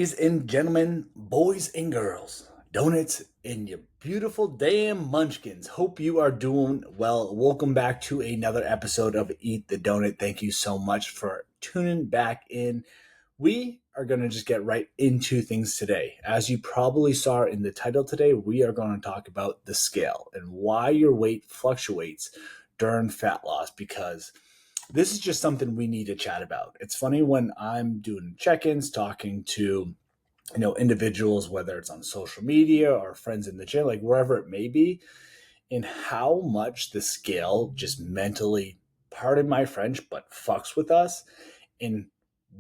Ladies and gentlemen, boys and girls, donuts and your beautiful damn munchkins. Hope you are doing well. Welcome back to another episode of Eat the Donut. Thank you so much for tuning back in. We are going to just get right into things today. As you probably saw in the title today, we are going to talk about the scale and why your weight fluctuates during fat loss, because this is just something we need to chat about. It's funny when I'm doing check-ins, talking to individuals, whether it's on social media or friends in the gym, like wherever it may be, and how much the scale just mentally, pardon my French, but fucks with us. And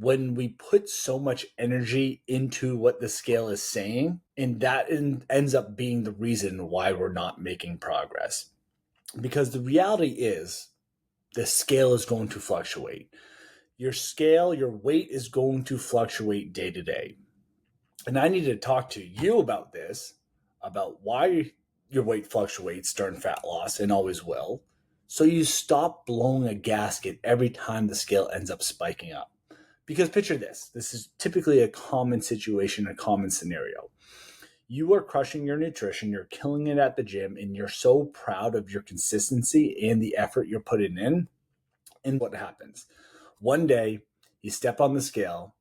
when we put so much energy into what the scale is saying, and that ends up being the reason why we're not making progress. Because the reality is, the scale is going to fluctuate. Your weight is going to fluctuate day to day. And I need to talk to you about this, about why your weight fluctuates during fat loss and always will. So you stop blowing a gasket every time the scale ends up spiking up. Because picture this. This is typically a common situation, a common scenario. You are crushing your nutrition, you're killing it at the gym, and you're so proud of your consistency and the effort you're putting in. And what happens? One day, you step on the scale,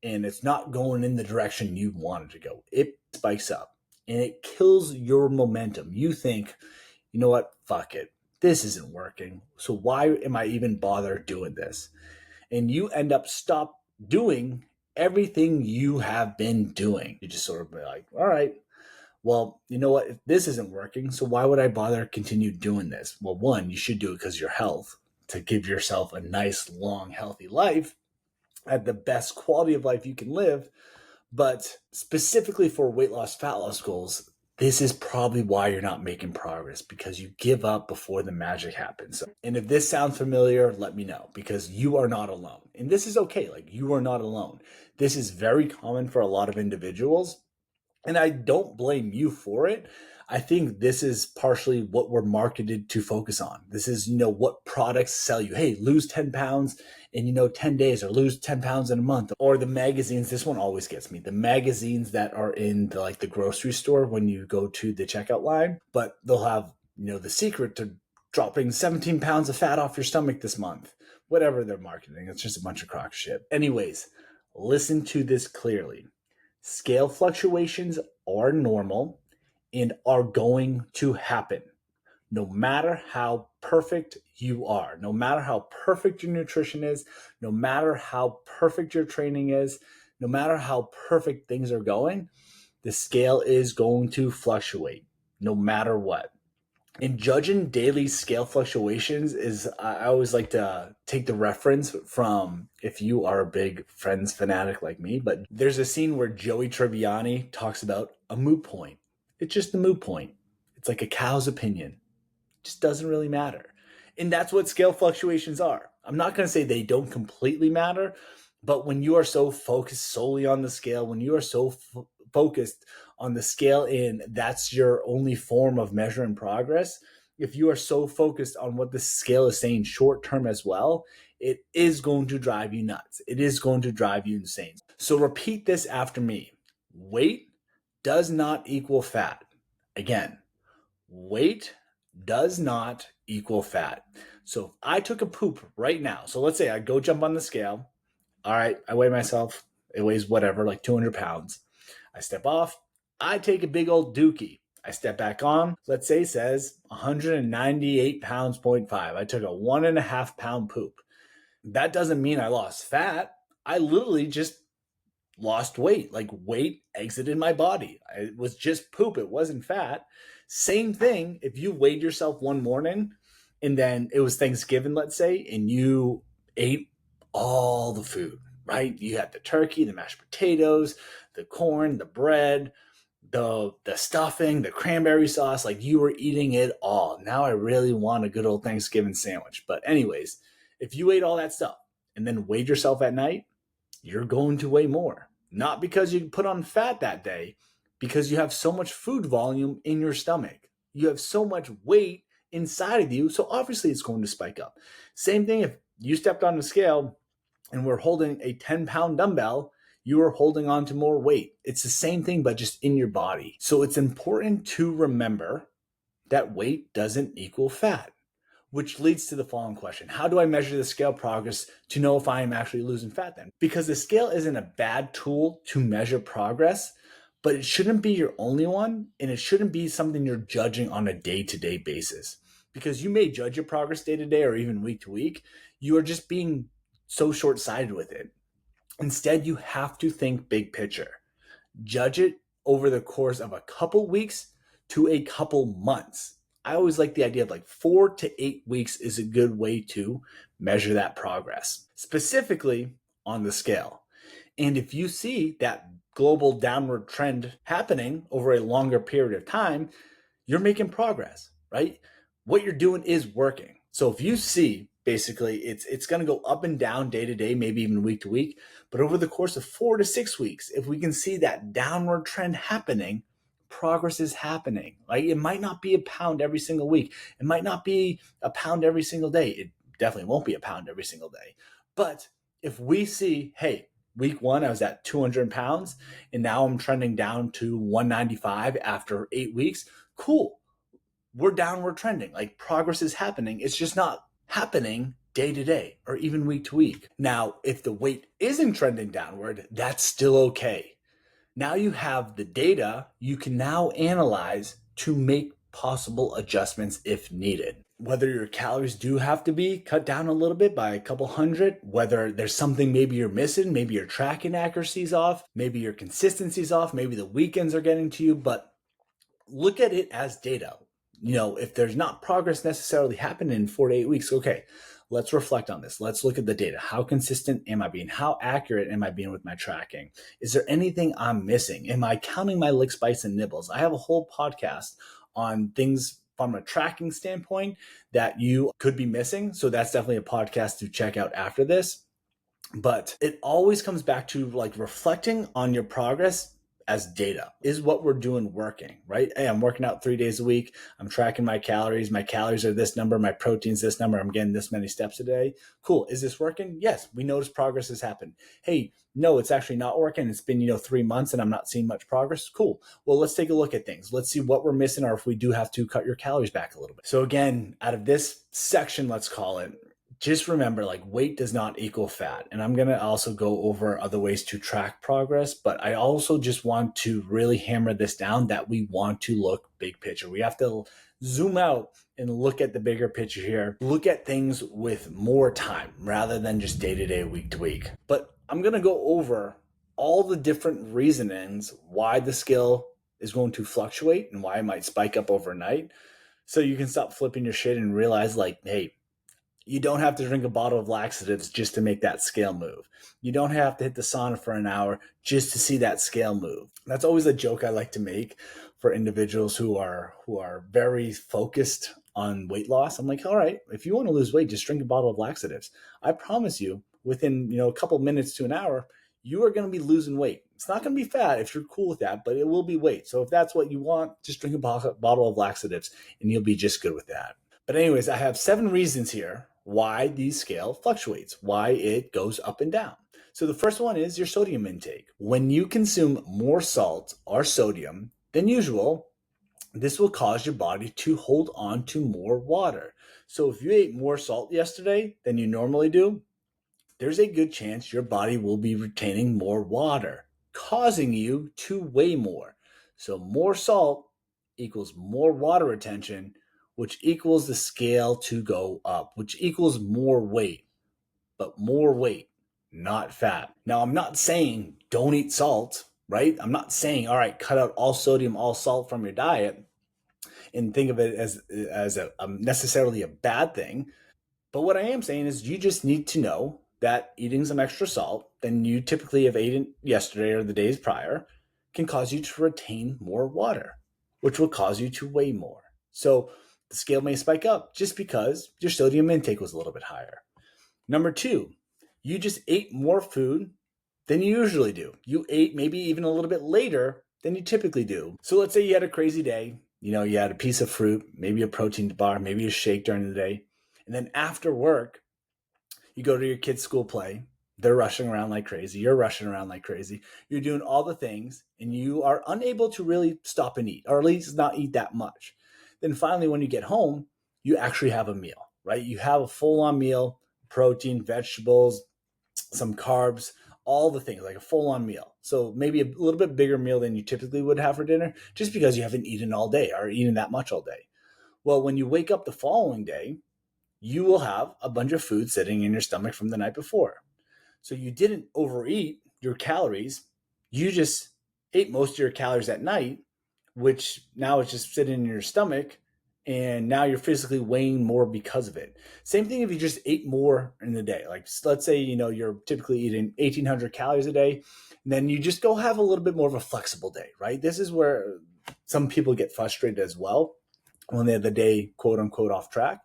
and it's not going in the direction you wanted to go. It spikes up, and it kills your momentum. You think, you know what? Fuck it. This isn't working. So why am I even bother doing this? And you end up stop doing everything you have been doing. You just sort of be like, all right, well, you know what? If this isn't working, so why would I bother continue doing this? Well, one, you should do it because of your health, to give yourself a nice, long, healthy life at the best quality of life you can live. But specifically for weight loss, fat loss goals, this is probably why you're not making progress, because you give up before the magic happens. And if this sounds familiar, let me know, because you are not alone. And this is okay. Like, you are not alone. This is very common for a lot of individuals. And I don't blame you for it. I think this is partially what we're marketed to focus on. This is, what products sell you. Hey, lose 10 pounds in, 10 days, or lose 10 pounds in a month. Or the magazines, this one always gets me. The magazines that are in the grocery store when you go to the checkout line, but they'll have, the secret to dropping 17 pounds of fat off your stomach this month. Whatever they're marketing, it's just a bunch of crock shit. Anyways, listen to this clearly. Scale fluctuations are normal and are going to happen. No matter how perfect you are, no matter how perfect your nutrition is, no matter how perfect your training is, no matter how perfect things are going, the scale is going to fluctuate no matter what. And judging daily scale fluctuations is, I always like to take the reference from, if you are a big Friends fanatic like me, but there's a scene where Joey Tribbiani talks about a moot point. It's just a moot point. It's like a cow's opinion. It just doesn't really matter. And that's what scale fluctuations are. I'm not going to say they don't completely matter, but when you are so focused solely on the scale, when you are so focused on the scale and that's your only form of measuring progress, if you are so focused on what the scale is saying short term as well, it is going to drive you nuts. It is going to drive you insane. So repeat this after me. Weight does not equal fat. Again, weight does not equal fat. So if I took a poop right now, so let's say I go jump on the scale. All right, I weigh myself. It weighs whatever, like 200 pounds. I step off. I take a big old dookie. I step back on. Let's say it says 198 pounds, 0.5. I took a 1.5 pound poop. That doesn't mean I lost fat. I literally just lost weight. Like, weight exited my body. It was just poop. It wasn't fat. Same thing if you weighed yourself one morning and then it was Thanksgiving, let's say, and you ate all the food, right? You had the turkey, the mashed potatoes, the corn, the bread, the stuffing, the cranberry sauce. Like, you were eating it all. Now I really want a good old Thanksgiving sandwich. But anyways, if you ate all that stuff and then weighed yourself at night, you're going to weigh more. Not because you put on fat that day, because you have so much food volume in your stomach. You have so much weight inside of you, so obviously it's going to spike up. Same thing if you stepped on the scale and we're holding a 10-pound dumbbell, you are holding on to more weight. It's the same thing, but just in your body. So it's important to remember that weight doesn't equal fat, which leads to the following question. How do I measure the scale progress to know if I am actually losing fat then? Because the scale isn't a bad tool to measure progress, but it shouldn't be your only one, and it shouldn't be something you're judging on a day-to-day basis. Because you may judge your progress day to day or even week to week. You are just being so short-sighted with it. Instead, you have to think big picture. Judge it over the course of a couple weeks to a couple months. I always like the idea of like 4 to 8 weeks is a good way to measure that progress, specifically on the scale. And if you see that global downward trend happening over a longer period of time, you're making progress, right? What you're doing is working. So if you see basically it's going to go up and down day to day, maybe even week to week, but over the course of 4 to 6 weeks, if we can see that downward trend happening, progress is happening. Like it might not be a pound every single week. It might not be a pound every single day. It definitely won't be a pound every single day. But if we see, hey, week 1, I was at 200 pounds and now I'm trending down to 195 after 8 weeks. Cool. We're downward trending. Like progress is happening. It's just not happening day to day or even week to week. Now, if the weight isn't trending downward, that's still okay. Now you have the data you can now analyze to make possible adjustments if needed. Whether your calories do have to be cut down a little bit by a couple hundred, whether there's something maybe you're missing, maybe your tracking accuracy's off, maybe your consistency's off, maybe the weekends are getting to you, but look at it as data. If there's not progress necessarily happening in 4 to 8 weeks, okay, let's reflect on this. Let's look at the data. How consistent am I being? How accurate am I being with my tracking? Is there anything I'm missing? Am I counting my licks, bites, and nibbles? I have a whole podcast on things from a tracking standpoint that you could be missing. So that's definitely a podcast to check out after this. But it always comes back to like reflecting on your progress as data. Is what we're doing working, right? Hey, I'm working out 3 days a week. I'm tracking my calories. My calories are this number. My protein's this number. I'm getting this many steps a day. Cool. Is this working? Yes. We notice progress has happened. Hey, no, it's actually not working. It's been, 3 months and I'm not seeing much progress. Cool. Well, let's take a look at things. Let's see what we're missing or if we do have to cut your calories back a little bit. So again, out of this section, let's call it, just remember, like weight does not equal fat. And I'm going to also go over other ways to track progress, but I also just want to really hammer this down that we want to look big picture. We have to zoom out and look at the bigger picture here. Look at things with more time rather than just day to day, week to week. But I'm going to go over all the different reasonings why the scale is going to fluctuate and why it might spike up overnight. So you can stop flipping your shit and realize like, hey, you don't have to drink a bottle of laxatives just to make that scale move. You don't have to hit the sauna for an hour just to see that scale move. That's always a joke I like to make for individuals who are very focused on weight loss. I'm like, all right, if you want to lose weight, just drink a bottle of laxatives. I promise you, within a couple minutes to an hour, you are going to be losing weight. It's not going to be fat if you're cool with that, but it will be weight. So if that's what you want, just drink a bottle of laxatives and you'll be just good with that. But anyways, I have 7 reasons here why the scale fluctuates, why it goes up and down. So the first one is your sodium intake. When you consume more salt or sodium than usual, this will cause your body to hold on to more water. So if you ate more salt yesterday than you normally do, there's a good chance your body will be retaining more water, causing you to weigh more. So more salt equals more water retention, which equals the scale to go up, which equals more weight, but more weight, not fat. Now, I'm not saying don't eat salt, right? I'm not saying, all right, cut out all sodium, all salt from your diet and think of it as a necessarily a bad thing. But what I am saying is you just need to know that eating some extra salt than you typically have eaten yesterday or the days prior can cause you to retain more water, which will cause you to weigh more. So the scale may spike up just because your sodium intake was a little bit higher. Number 2, you just ate more food than you usually do. You ate maybe even a little bit later than you typically do. So let's say you had a crazy day. You had a piece of fruit, maybe a protein bar, maybe a shake during the day. And then after work, you go to your kid's school play. They're rushing around like crazy. You're rushing around like crazy. You're doing all the things and you are unable to really stop and eat, or at least not eat that much. Then finally, when you get home, you actually have a meal, right? You have a full on meal, protein, vegetables, some carbs, all the things, like a full on meal. So maybe a little bit bigger meal than you typically would have for dinner, just because you haven't eaten all day or eaten that much all day. Well, when you wake up the following day, you will have a bunch of food sitting in your stomach from the night before. So you didn't overeat your calories. You just ate most of your calories at night, which now is just sitting in your stomach. And now you're physically weighing more because of it. Same thing if you just ate more in the day. Like let's say, you're typically eating 1,800 calories a day. And then you just go have a little bit more of a flexible day, right? This is where some people get frustrated as well when they have the day, quote unquote, off track.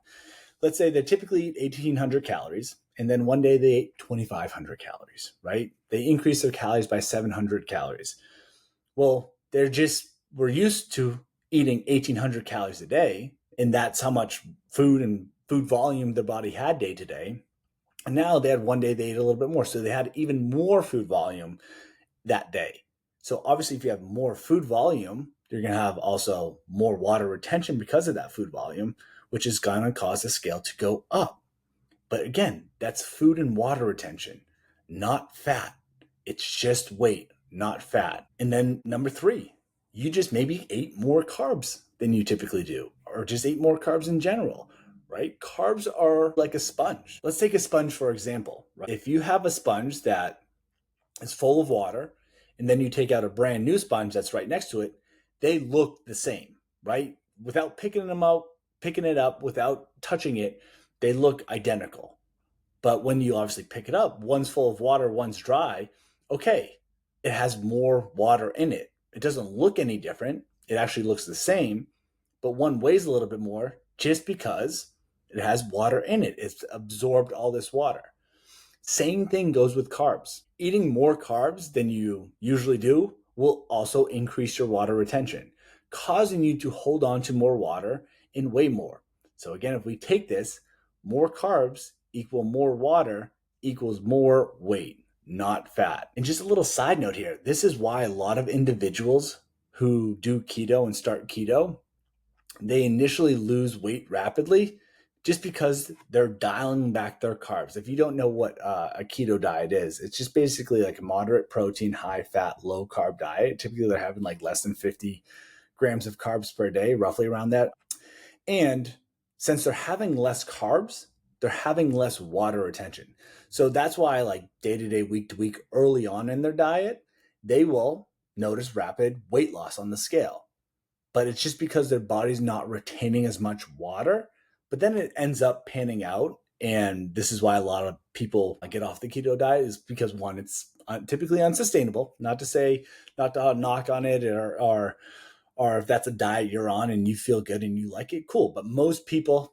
Let's say they typically eat 1,800 calories, and then one day they ate 2,500 calories, right? They increase their calories by 700 calories. Well, we're used to eating 1,800 calories a day, and that's how much food and food volume their body had day to day. And now they had one day they ate a little bit more, so they had even more food volume that day. So obviously, if you have more food volume, you're going to have also more water retention because of that food volume, which is going to cause the scale to go up. But again, that's food and water retention, not fat. It's just weight, not fat. And then number 3, you just maybe ate more carbs than you typically do, or just ate more carbs in general, right? Carbs are like a sponge. Let's take a sponge, for example. Right? If you have a sponge that is full of water, and then you take out a brand new sponge that's right next to it, they look the same, right? Without picking it up, without touching it, they look identical. But when you obviously pick it up, one's full of water, one's dry. Okay, it has more water in it. It doesn't look any different. It actually looks the same, but one weighs a little bit more just because it has water in it. It's absorbed all this water. Same thing goes with carbs. Eating more carbs than you usually do will also increase your water retention, causing you to hold on to more water and weigh more. So again, if we take this, more carbs equal more water equals more weight, not fat. And just a little side note here, this is why a lot of individuals who do keto and start keto, they initially lose weight rapidly just because they're dialing back their carbs. If you don't know what a keto diet is, it's just basically like a moderate protein, high fat, low carb diet. Typically, they're having like less than 50 grams of carbs per day, roughly around that. And since they're having less carbs, they're having less water retention. So that's why, like day to day, week to week, early on in their diet, they will notice rapid weight loss on the scale. But it's just because their body's not retaining as much water. But then it ends up panning out. And this is why a lot of people get off the keto diet, is because one, it's typically unsustainable. Not to knock on it, or if that's a diet you're on and you feel good and you like it, cool. But most people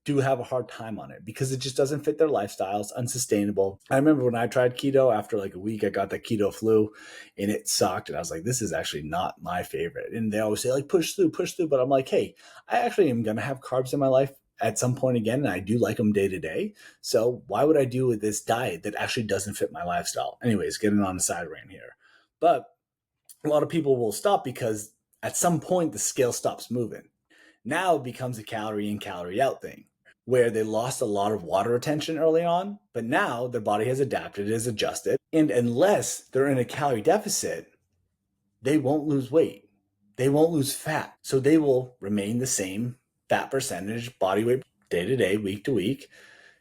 do have a hard time on it because it just doesn't fit their lifestyle. It's unsustainable. I remember when I tried keto, after like a week, I got the keto flu and it sucked. And I was like, this is actually not my favorite. And they always say like, push through. But I'm like, hey, I actually am going to have carbs in my life at some point again. And I do like them day to day. So why would I do with this diet that actually doesn't fit my lifestyle? Anyways, getting on the side rant here. But a lot of people will stop because at some point the scale stops moving. Now it becomes a calorie in, calorie out thing, where they lost a lot of water retention early on, but now their body has adapted, has adjusted. And unless they're in a calorie deficit, they won't lose weight. They won't lose fat. So they will remain the same fat percentage, body weight, day to day, week to week,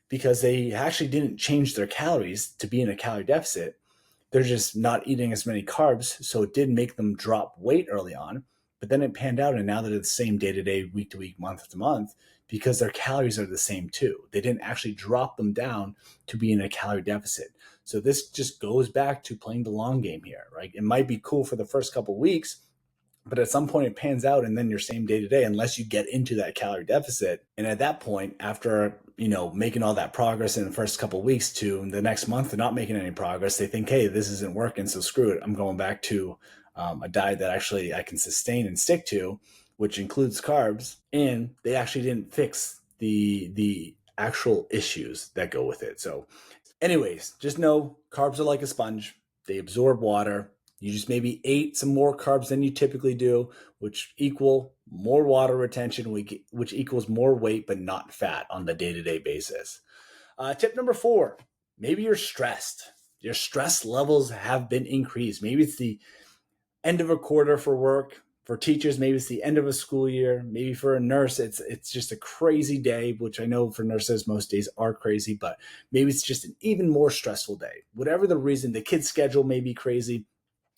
because they actually didn't change their calories to be in a calorie deficit. They're just not eating as many carbs. So it did make them drop weight early on, but then it panned out. And now they're the same day to day, week to week, month to month, because their calories are the same too. They didn't actually drop them down to be in a calorie deficit. So this just goes back to playing the long game here, right? It might be cool for the first couple of weeks, but at some point it pans out and then you're same day to day unless you get into that calorie deficit. And at that point, after making all that progress in the first couple of weeks to the next month they're not making any progress, they think, hey, this isn't working, so screw it, I'm going back to a diet that actually I can sustain and stick to, which includes carbs. And they actually didn't fix the actual issues that go with it. So Anyways, just know carbs are like a sponge. They absorb water. You just maybe ate some more carbs than you typically do, which equal more water retention, which equals more weight, but not fat on the day-to-day basis. Tip number 4, maybe you're stressed. Your stress levels have been increased. Maybe it's the end of a quarter for work. For teachers, maybe it's the end of a school year. Maybe for a nurse, it's just a crazy day, which I know for nurses, most days are crazy, but maybe it's just an even more stressful day. Whatever the reason, the kid's schedule may be crazy,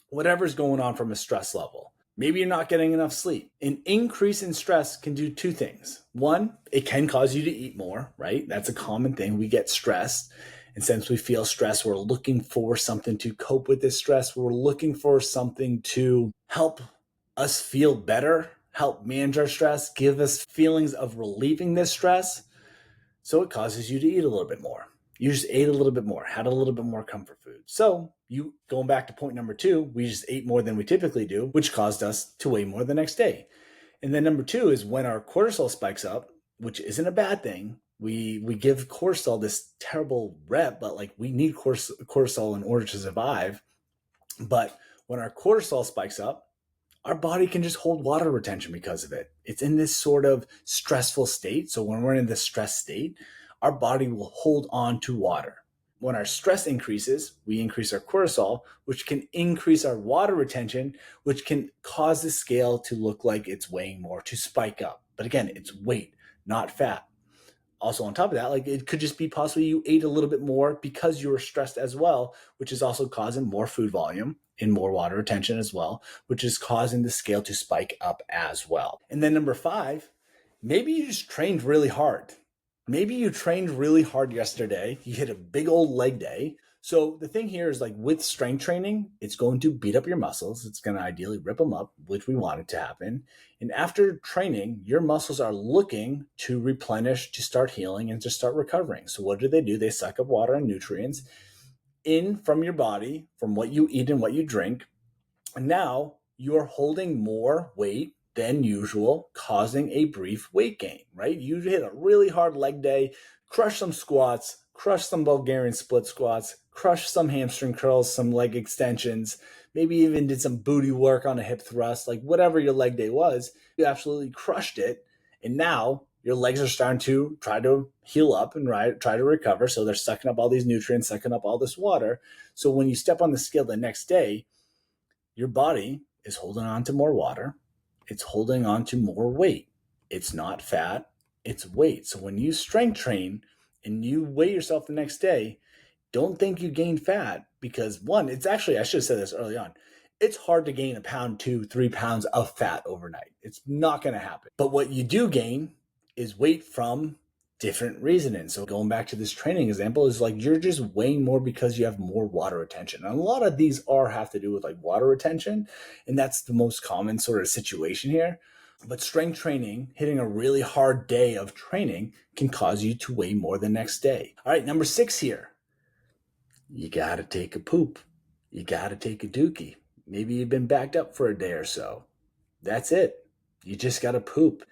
whatever's going on from a stress level. Maybe you're not getting enough sleep. An increase in stress can do 2 things. One, it can cause you to eat more, right? That's a common thing. We get stressed. And since we feel stress, we're looking for something to cope with this stress. We're looking for something to help us feel better, help manage our stress, give us feelings of relieving this stress. So it causes you to eat a little bit more. You just ate a little bit more, had a little bit more comfort food. So you, going back to point number 2, we just ate more than we typically do, which caused us to weigh more the next day. And then number 2 is when our cortisol spikes up, which isn't a bad thing. We give cortisol this terrible rep, but like we need cortisol in order to survive. But when our cortisol spikes up, our body can just hold water retention because of it. It's in this sort of stressful state. So when we're in this stress state, our body will hold on to water. When our stress increases, we increase our cortisol, which can increase our water retention, which can cause the scale to look like it's weighing more, to spike up. But again, it's weight, not fat. Also on top of that, like it could just be possibly you ate a little bit more because you were stressed as well, which is also causing more food volume and more water retention as well, which is causing the scale to spike up as well. And then number 5, maybe you just trained really hard. Maybe you trained really hard yesterday. You hit a big old leg day. So the thing here is like with strength training, it's going to beat up your muscles. It's going to ideally rip them up, which we want it to happen. And after training, your muscles are looking to replenish, to start healing, and to start recovering. So what do? They suck up water and nutrients in from your body, from what you eat and what you drink. And now you're holding more weight than usual, causing a brief weight gain, right? You hit a really hard leg day, crush some squats, crush some Bulgarian split squats, crush some hamstring curls, some leg extensions, maybe even did some booty work on a hip thrust, like whatever your leg day was, you absolutely crushed it. And now your legs are starting to try to heal up and try to recover. So they're sucking up all these nutrients, sucking up all this water. So when you step on the scale the next day, your body is holding on to more water. It's holding on to more weight. It's not fat, it's weight. So when you strength train and you weigh yourself the next day, don't think you gained fat because one, it's actually, I should have said this early on, it's hard to gain a pound, 2, 3 pounds of fat overnight. It's not going to happen. But what you do gain is weight from different reasoning. So going back to this training example is like you're just weighing more because you have more water retention. And a lot of these have to do with like water retention, and that's the most common sort of situation here. But strength training, hitting a really hard day of training can cause you to weigh more the next day. All right, number 6 here. You got to take a poop. You got to take a dookie. Maybe you've been backed up for a day or so. That's it. You just got to poop.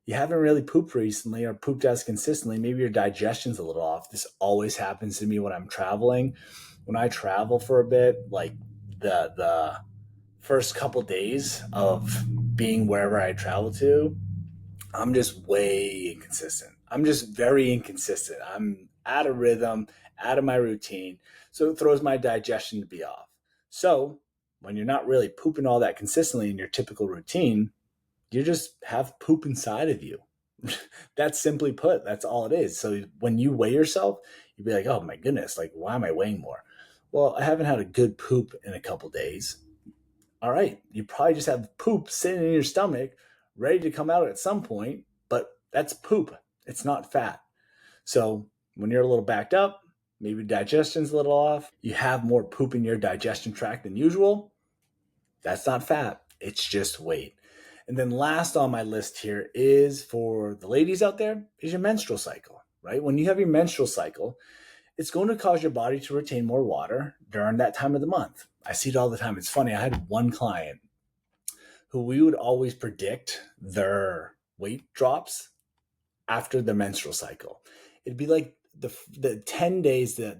You haven't really pooped recently or pooped as consistently. Maybe your digestion's a little off. This always happens to me when I'm traveling. When I travel for a bit, like the first couple days of being wherever I travel to, I'm just way inconsistent. I'm just very inconsistent. I'm out of rhythm, out of my routine. So it throws my digestion to be off. So when you're not really pooping all that consistently in your typical routine, you just have poop inside of you. That's simply put, that's all it is. So when you weigh yourself, you'd be like, oh my goodness, like, why am I weighing more? Well, I haven't had a good poop in a couple days. All right, you probably just have poop sitting in your stomach, ready to come out at some point, but that's poop. It's not fat. So when you're a little backed up, maybe digestion's a little off, you have more poop in your digestion tract than usual, that's not fat. It's just weight. And then last on my list here is for the ladies out there is your menstrual cycle, right? When you have your menstrual cycle, it's going to cause your body to retain more water during that time of the month. I see it all the time. It's funny. I had one client who we would always predict their weight drops after the menstrual cycle. It'd be like the 10 days, the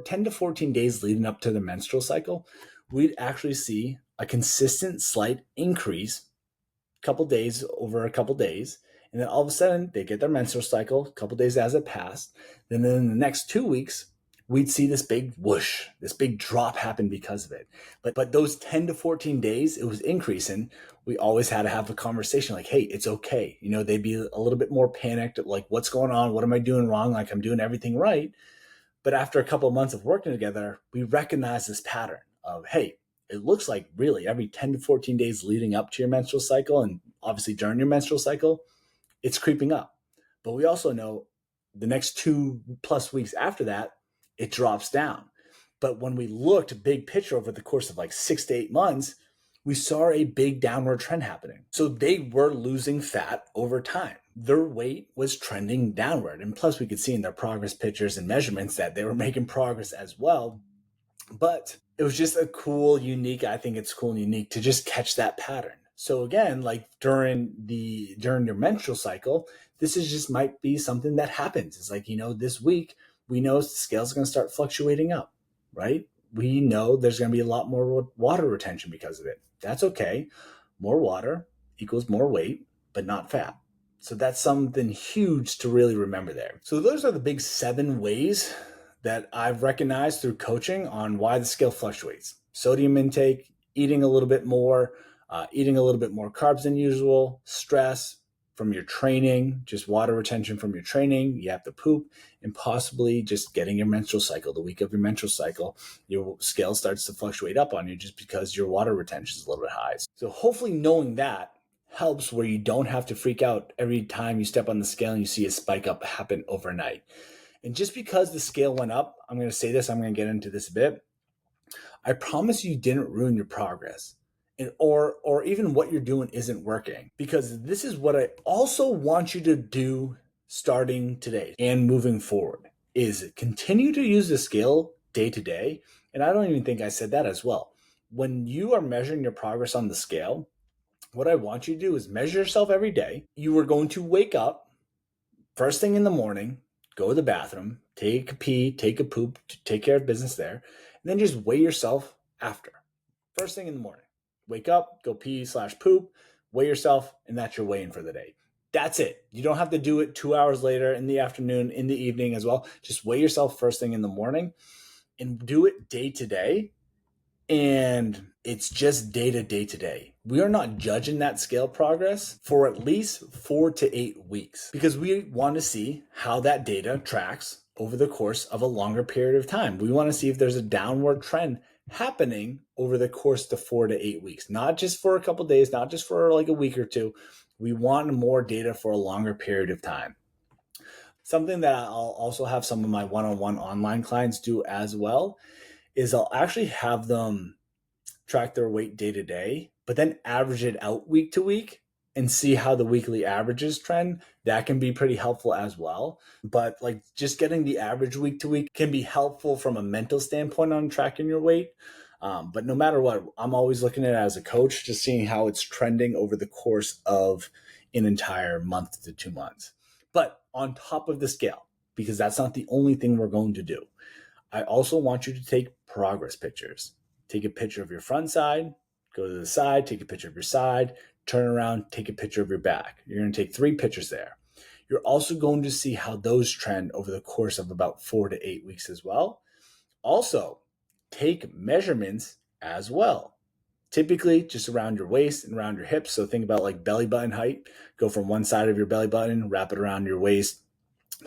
10 to 14 days leading up to the menstrual cycle, we'd actually see a consistent slight increase couple days over a couple days. And then all of a sudden they get their menstrual cycle a couple days as it passed. Then in the next 2 weeks, we'd see this big whoosh, this big drop happen because of it. But those 10 to 14 days, it was increasing. We always had to have a conversation like, hey, it's okay. They'd be a little bit more panicked, like, what's going on? What am I doing wrong? Like, I'm doing everything right. But after a couple of months of working together, we recognize this pattern of, hey, it looks like really every 10 to 14 days leading up to your menstrual cycle, and obviously during your menstrual cycle, it's creeping up. But we also know the next 2+ weeks after that, it drops down. But when we looked big picture over the course of like 6 to 8 months, we saw a big downward trend happening. So they were losing fat over time. Their weight was trending downward. And plus we could see in their progress pictures and measurements that they were making progress as well. But it was just I think it's cool and unique to just catch that pattern. So again, like during your menstrual cycle, this is just might be something that happens. It's like, this week, we know the scales are going to start fluctuating up, right? We know there's going to be a lot more water retention because of it. That's okay. More water equals more weight, but not fat. So that's something huge to really remember there. So those are the big 7 ways that I've recognized through coaching on why the scale fluctuates. Sodium intake, eating a little bit more carbs than usual, stress from your training, just water retention from your training, you have to poop, and possibly just getting your menstrual cycle. The week of your menstrual cycle, your scale starts to fluctuate up on you just because your water retention is a little bit high. So hopefully knowing that helps where you don't have to freak out every time you step on the scale and you see a spike up happen overnight. And just because the scale went up, I'm going to say this, I'm going to get into this a bit. I promise you didn't ruin your progress. Or even what you're doing isn't working, because this is what I also want you to do starting today and moving forward is continue to use the scale day to day. And I don't even think I said that as well. When you are measuring your progress on the scale, what I want you to do is measure yourself every day. You are going to wake up first thing in the morning, go to the bathroom, take a pee, take a poop, take care of business there, and then just weigh yourself after. First thing in the morning. Wake up, go pee/poop, weigh yourself, and that's your weigh-in for the day. That's it. You don't have to do it 2 hours later, in the afternoon, in the evening as well. Just weigh yourself first thing in the morning and do it day to day. And it's just day to day. We are not judging that scale progress for at least 4 to 8 weeks because we want to see how that data tracks over the course of a longer period of time. We want to see if there's a downward trend happening over the course of 4 to 8 weeks, not just for a couple of days, not just for like a week or two. We want more data for a longer period of time. Something that I'll also have some of my one-on-one online clients do as well is I'll actually have them track their weight day to day, but then average it out week to week and see how the weekly averages trend. That can be pretty helpful as well. But like just getting the average week to week can be helpful from a mental standpoint on tracking your weight. But no matter what, I'm always looking at it as a coach, just seeing how it's trending over the course of an entire month to 2 months. But on top of the scale, because that's not the only thing we're going to do, I also want you to take progress pictures. Take a picture of your front side, go to the side, take a picture of your side, turn around, take a picture of your back. You're going to take 3 pictures there. You're also going to see how those trend over the course of about 4 to 8 weeks as well. Also, take measurements as well. Typically just around your waist and around your hips. So think about like belly button height. Go from one side of your belly button, wrap it around your waist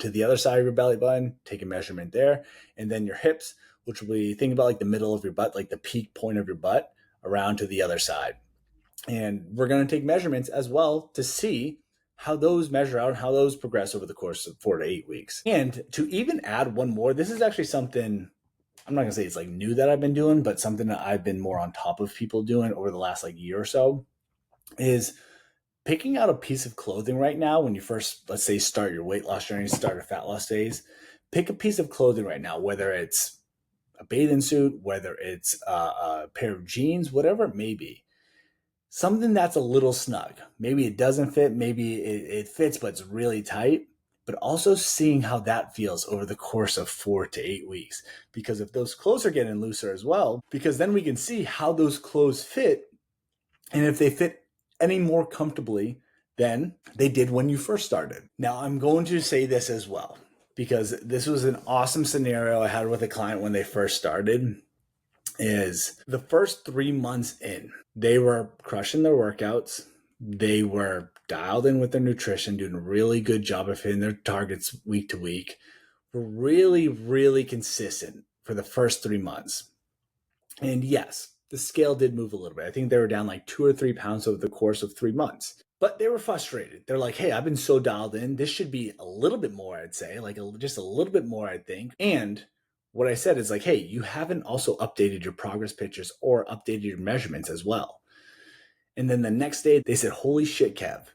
to the other side of your belly button, take a measurement there. And then your hips, which will be, think about like the middle of your butt, like the peak point of your butt around to the other side. And we're going to take measurements as well to see how those measure out and how those progress over the course of 4 to 8 weeks. And to even add one more, this is actually something, I'm not going to say it's like new that I've been doing, but something that I've been more on top of people doing over the last like year or so is picking out a piece of clothing right now when you first, let's say, start your weight loss journey, start a fat loss phase. Pick a piece of clothing right now, whether it's a bathing suit, whether it's a pair of jeans, whatever it may be. Something that's a little snug. Maybe it doesn't fit, maybe it fits, but it's really tight. but also seeing how that feels over the course of 4 to 8 weeks. Because if those clothes are getting looser as well, because then we can see how those clothes fit and if they fit any more comfortably than they did when you first started. Now, I'm going to say this as well, because this was an awesome scenario I had with a client when they first started. Is the first 3 months in, they were crushing their workouts. They were dialed in with their nutrition, doing a really good job of hitting their targets week to week. Were really, really consistent for the first 3 months. And yes, the scale did move a little bit. I think they were down like 2 or 3 pounds over the course of 3 months. But they were frustrated. They're like, hey, I've been so dialed in. This should be a little bit more, I'd say, like just a little bit more, I think. And what I said is like, hey, you haven't also updated your progress pictures or updated your measurements as well. And then the next day they said, holy shit, Kev,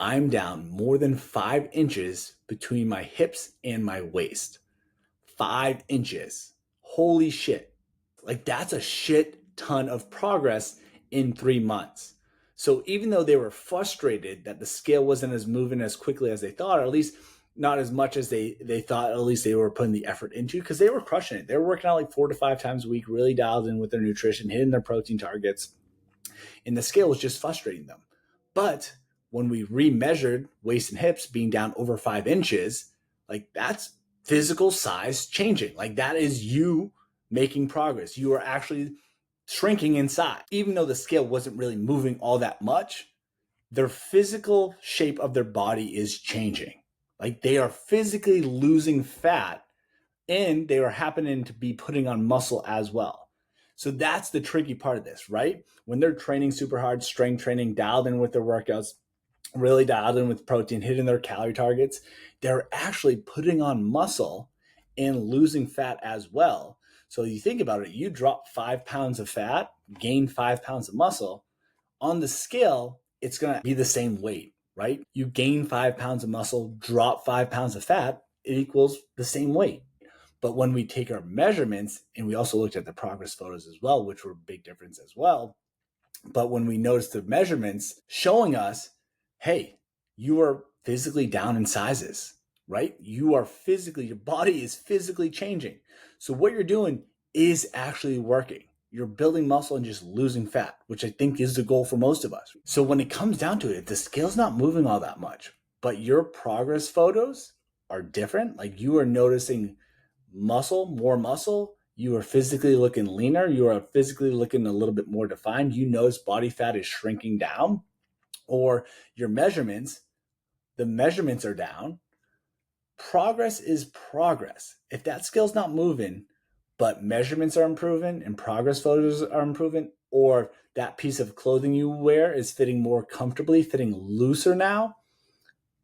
I'm down more than 5 inches between my hips and my waist. 5 inches. Holy shit. Like that's a shit ton of progress in 3 months. So even though they were frustrated that the scale wasn't as moving as quickly as they thought, or at least not as much as they thought, at least they were putting the effort into, because they were crushing it. They were working out like 4 to 5 times a week, really dialed in with their nutrition, hitting their protein targets, and the scale was just frustrating them. But when we remeasured waist and hips being down over 5 inches, like that's physical size changing. Like that is you making progress. You are actually shrinking inside. Even though the scale wasn't really moving all that much, their physical shape of their body is changing. Like they are physically losing fat and they are happening to be putting on muscle as well. So that's the tricky part of this, right? When they're training super hard, strength training, dialed in with their workouts, really dialed in with protein, hitting their calorie targets, they're actually putting on muscle and losing fat as well. So you think about it, you drop 5 pounds of fat, gain 5 pounds of muscle. On the scale, it's going to be the same weight, right? You gain 5 pounds of muscle, drop 5 pounds of fat, it equals the same weight. But when we take our measurements, and we also looked at the progress photos as well, which were a big difference as well. But when we noticed the measurements showing us, hey, you are physically down in sizes, right? You are physically, your body is physically changing. So what you're doing is actually working. You're building muscle and just losing fat, which I think is the goal for most of us. So when it comes down to it, the scale's not moving all that much, but your progress photos are different. Like you are noticing more muscle, you are physically looking leaner, you are physically looking a little bit more defined, you notice body fat is shrinking down, or your measurements, the measurements are down. Progress is progress. If that scale's not moving, but measurements are improving and progress photos are improving, or that piece of clothing you wear is fitting more comfortably, fitting looser now,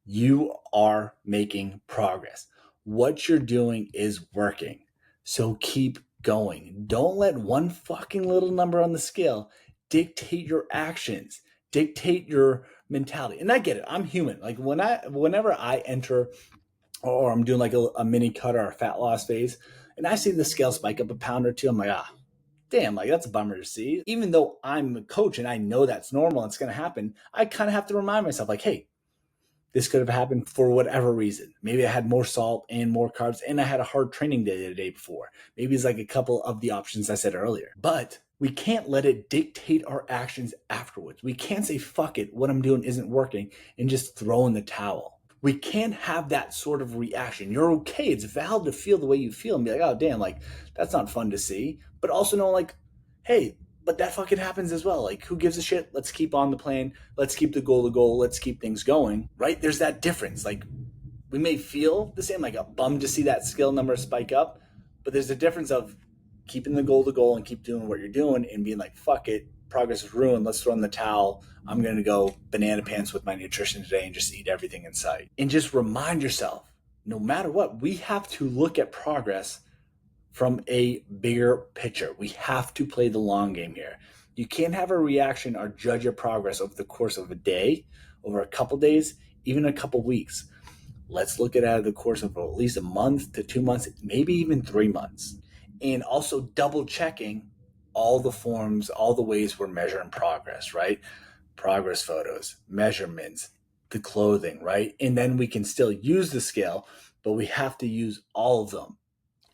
you are making progress. What you're doing is working. So keep going. Don't let one fucking little number on the scale dictate your actions, dictate your mentality. And I get it. I'm human. Like whenever I enter or I'm doing like a mini cut or a fat loss phase, and I see the scale spike up a pound or two, I'm like, damn, like that's a bummer to see. Even though I'm a coach and I know that's normal, it's going to happen, I kind of have to remind myself, like, hey, this could have happened for whatever reason. Maybe I had more salt and more carbs, and I had a hard training day the day before. Maybe it's like a couple of the options I said earlier. But we can't let it dictate our actions afterwards. We can't say, fuck it, what I'm doing isn't working, and just throw in the towel. We can't have that sort of reaction. You're okay. It's valid to feel the way you feel and be like, oh, damn, like, that's not fun to see. But also know, like, hey, but that fucking happens as well. Like, who gives a shit? Let's keep on the plan. Let's keep the goal. Let's keep things going, right? There's that difference. Like, we may feel the same, like a bum to see that skill number spike up, but there's a difference of keeping the goal and keep doing what you're doing and being like, fuck it, progress is ruined. Let's throw in the towel. I'm going to go banana pants with my nutrition today and just eat everything in sight. And just remind yourself, no matter what, we have to look at progress from a bigger picture. We have to play the long game here. You can't have a reaction or judge your progress over the course of a day, over a couple days, even a couple weeks. Let's look at it over the course of at least a month to 2 months, maybe even 3 months. And also double checking all the forms, all the ways we're measuring progress, right? Progress photos, measurements, the clothing, right? And then we can still use the scale, but we have to use all of them.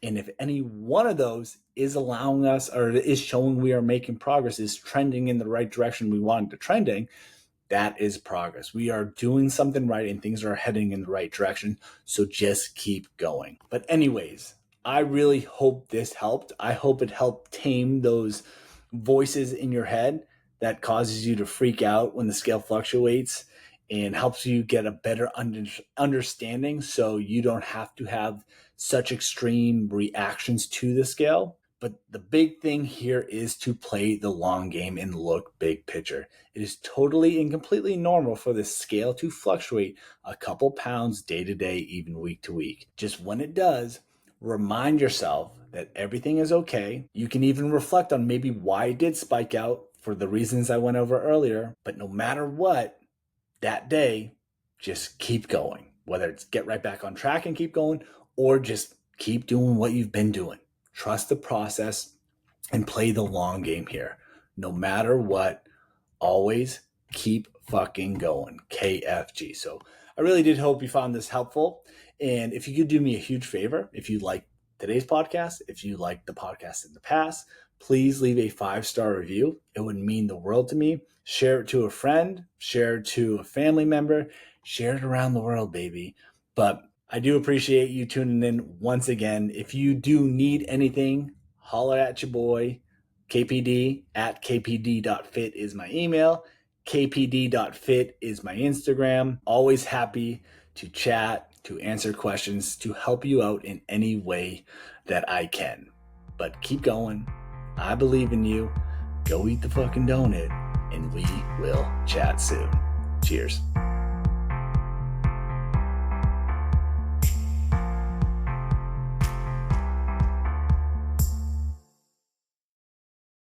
And if any one of those is allowing us or is showing we are making progress, is trending in the right direction we want it to trending, that is progress. We are doing something right and things are heading in the right direction. So just keep going. But anyways, I really hope this helped. I hope it helped tame those voices in your head that causes you to freak out when the scale fluctuates and helps you get a better understanding so you don't have to have such extreme reactions to the scale. But the big thing here is to play the long game and look big picture. It is totally and completely normal for the scale to fluctuate a couple pounds day to day, even week to week. Just when it does, remind yourself that everything is okay. You can even reflect on maybe why it did spike out for the reasons I went over earlier. But no matter what, that day, just keep going. Whether it's get right back on track and keep going, or just keep doing what you've been doing. Trust the process and play the long game here. No matter what, always keep fucking going. KFG. So I really did hope you found this helpful. And if you could do me a huge favor, if you like today's podcast, if you like the podcast in the past, please leave a 5-star review. It would mean the world to me. Share it to a friend, share it to a family member, share it around the world, baby. But I do appreciate you tuning in once again. If you do need anything, holler at your boy. KPD at kpd.fit is my email. kpd.fit is my Instagram. Always happy to chat, to answer questions, to help you out in any way that I can. But keep going. I believe in you. Go eat the fucking donut, and we will chat soon. Cheers.